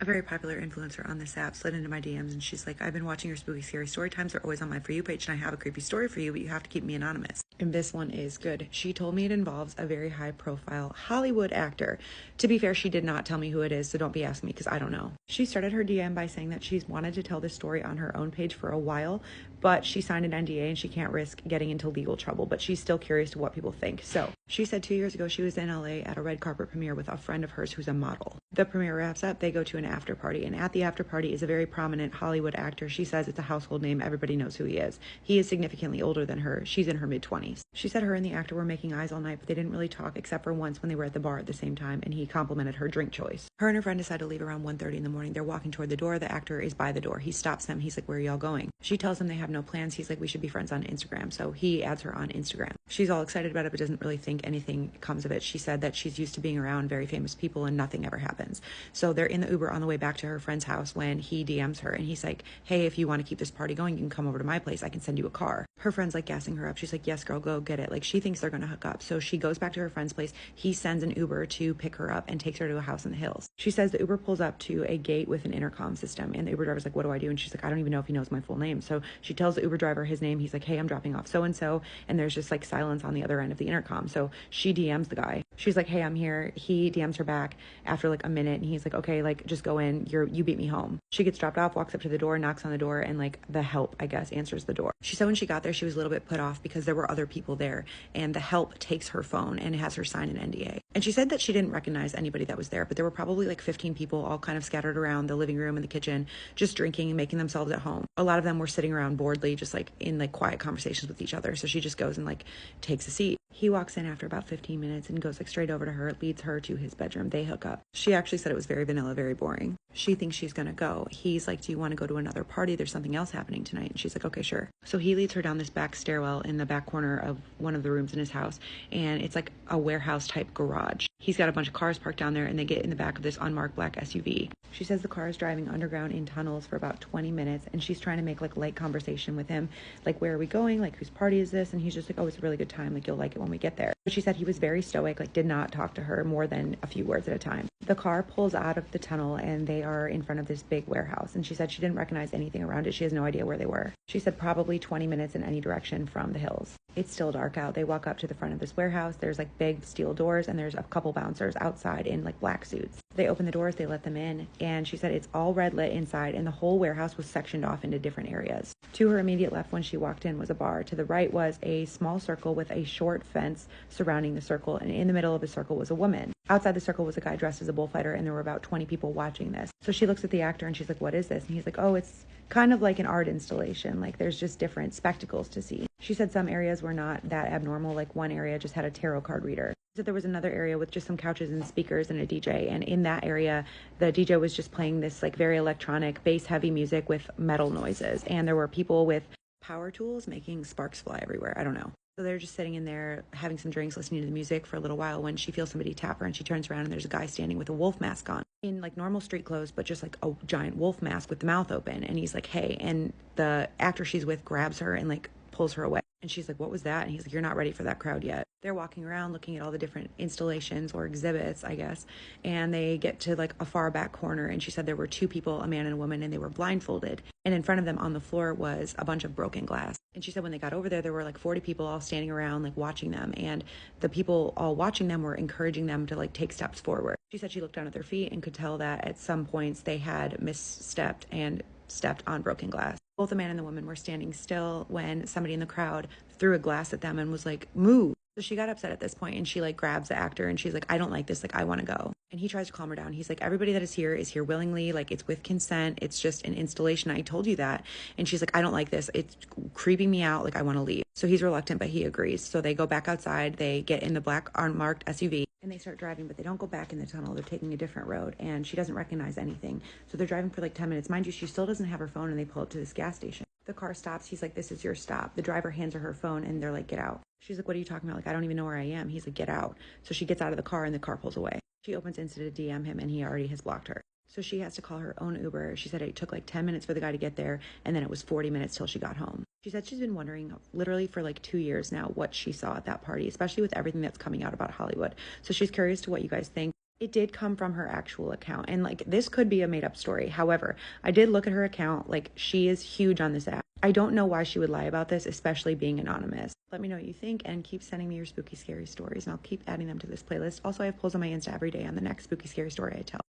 A very popular influencer on this app slid into my DMs and she's like, I've been watching your spooky scary story times. They're always on my For You page and I have a creepy story for you, but you have to keep me anonymous. And this one is good. She told me it involves a very high profile Hollywood actor. To be fair, she did not tell me who it is, so don't be asking me because I don't know. She started her DM by saying that she's wanted to tell this story on her own page for a while, but she signed an NDA and she can't risk getting into legal trouble, but she's still curious to what people think. So she said 2 years ago she was in LA at a red carpet premiere with a friend of hers who's a model. The premiere wraps up, they go to an after party, and at the after party is a very prominent Hollywood actor. She says it's a household name. Everybody knows who he is. He is significantly older than her. She's in her mid-20s. She said her and the actor were making eyes all night, but they didn't really talk except for once when they were at the bar at the same time, and he complimented her drink choice. Her and her friend decide to leave around 1:30 in the morning. They're walking toward the door. The actor is by the door. He stops them. He's like, where are y'all going? She tells him they have no plans. He's like, we should be friends on Instagram. So he adds her on Instagram. She's all excited about it, but doesn't really think anything comes of it. She said that she's used to being around very famous people and nothing ever happens. So they're in the Uber on the way back to her friend's house when he DMs her and he's like, hey, if you want to keep this party going, you can come over to my place. I can send you a car. Her friend's like gassing her up. She's like, yes, girl, go get it. Like she thinks they're going to hook up. So she goes back to her friend's place. He sends an Uber to pick her up and takes her to a house in the hills. She says the Uber pulls up to a gate with an intercom system and the Uber driver's like, what do I do? And she's like, I don't even know if he knows my full name. So she tells the Uber driver his name. He's like, hey, I'm dropping off so-and-so. And there's just like silence on the other end of the intercom. So she DMs the guy. She's like, hey, I'm here. He DMs her back after like a minute and he's like, okay, like just go in. You beat me home. She gets dropped off, walks up to the door, knocks on the door, and like the help, I guess, answers the door. She said when she got there, she was a little bit put off because there were other people there and the help takes her phone and has her sign an NDA. And she said that she didn't recognize anybody that was there, but there were probably like 15 people all kind of scattered around the living room and the kitchen, just drinking and making themselves at home. A lot of them were sitting around boredly, just like in like quiet conversations with each other. So she just goes and like takes a seat. He walks in after about 15 minutes and goes like straight over to her, leads her to his bedroom. They hook up. She actually said it was very vanilla, very boring. She thinks she's gonna go. He's like, do you want to go to another party? There's something else happening tonight. And she's like, okay, sure. So he leads her down this back stairwell in the back corner of one of the rooms in his house. And it's like a warehouse type garage. He's got a bunch of cars parked down there and they get in the back of this unmarked black SUV. She says the car is driving underground in tunnels for about 20 minutes and she's trying to make like light conversation with him. Like, where are we going? Like, whose party is this? And he's just like, oh, it's a really good time. Like, you'll like it when we get there. But she said he was very stoic, like did not talk to her more than a few words at a time. The car pulls out of the tunnel and they are in front of this big warehouse. And she said she didn't recognize anything around it. She has no idea where they were. She said probably 20 minutes in any direction from the hills. It's still dark out. They walk up to the front of this warehouse. There's like big steel doors and there's a couple bouncers outside in like black suits. They open the doors, they let them in. And she said it's all red lit inside and the whole warehouse was sectioned off into different areas. To her immediate left when she walked in was a bar. To the right was a small circle with a short fence surrounding the circle. And in the middle of the circle was a woman. Outside the circle was a guy dressed as a bullfighter and there were about 20 people watching this. So she looks at the actor and she's like, what is this? And he's like, oh, it's kind of like an art installation. Like there's just different spectacles to see. She said some areas were not that abnormal. Like one area just had a tarot card reader. So there was another area with just some couches and speakers and a DJ. And in that area, the DJ was just playing this like very electronic bass heavy music with metal noises. And there were people with power tools making sparks fly everywhere. I don't know. So they're just sitting in there having some drinks, listening to the music for a little while when she feels somebody tap her and she turns around and there's a guy standing with a wolf mask on in like normal street clothes, but just like a giant wolf mask with the mouth open. And he's like, hey, and the actor she's with grabs her and like pulls her away. And she's like, what was that? And he's like, you're not ready for that crowd yet. They're walking around looking at all the different installations or exhibits, I guess. And they get to like a far back corner. And she said there were two people, a man and a woman, and they were blindfolded. And in front of them on the floor was a bunch of broken glass. And she said when they got over there were like 40 people all standing around like watching them. And the people all watching them were encouraging them to like take steps forward. She said she looked down at their feet and could tell that at some points they had misstepped and stepped on broken glass. Both the man and the woman were standing still when somebody in the crowd threw a glass at them and was like, move. So she got upset at this point and she like grabs the actor and she's like, I don't like this. Like, I want to go. And he tries to calm her down. He's like, everybody that is here willingly. Like, it's with consent. It's just an installation. I told you that. And she's like, I don't like this. It's creeping me out. Like, I want to leave. So he's reluctant, but he agrees. So they go back outside. They get in the black unmarked SUV and they start driving, but they don't go back in the tunnel. They're taking a different road and she doesn't recognize anything. So they're driving for like 10 minutes. Mind you, she still doesn't have her phone and they pull up to this gas station. The car stops. He's like, this is your stop. The driver hands her her phone and they're like, get out. She's like, what are you talking about? Like, I don't even know where I am. He's like, get out. So she gets out of the car and the car pulls away. She opens Insta to DM him and he already has blocked her. So she has to call her own Uber. She said it took like 10 minutes for the guy to get there and then it was 40 minutes till she got home. She said she's been wondering literally for like 2 years now what she saw at that party, especially with everything that's coming out about Hollywood. So she's curious to what you guys think. It did come from her actual account, and like this could be a made up story. However, I did look at her account. Like, she is huge on this app. I don't know why she would lie about this, especially being anonymous. Let me know what you think, and keep sending me your spooky scary stories, and I'll keep adding them to this playlist. Also, I have polls on my Insta every day on the next spooky scary story I tell.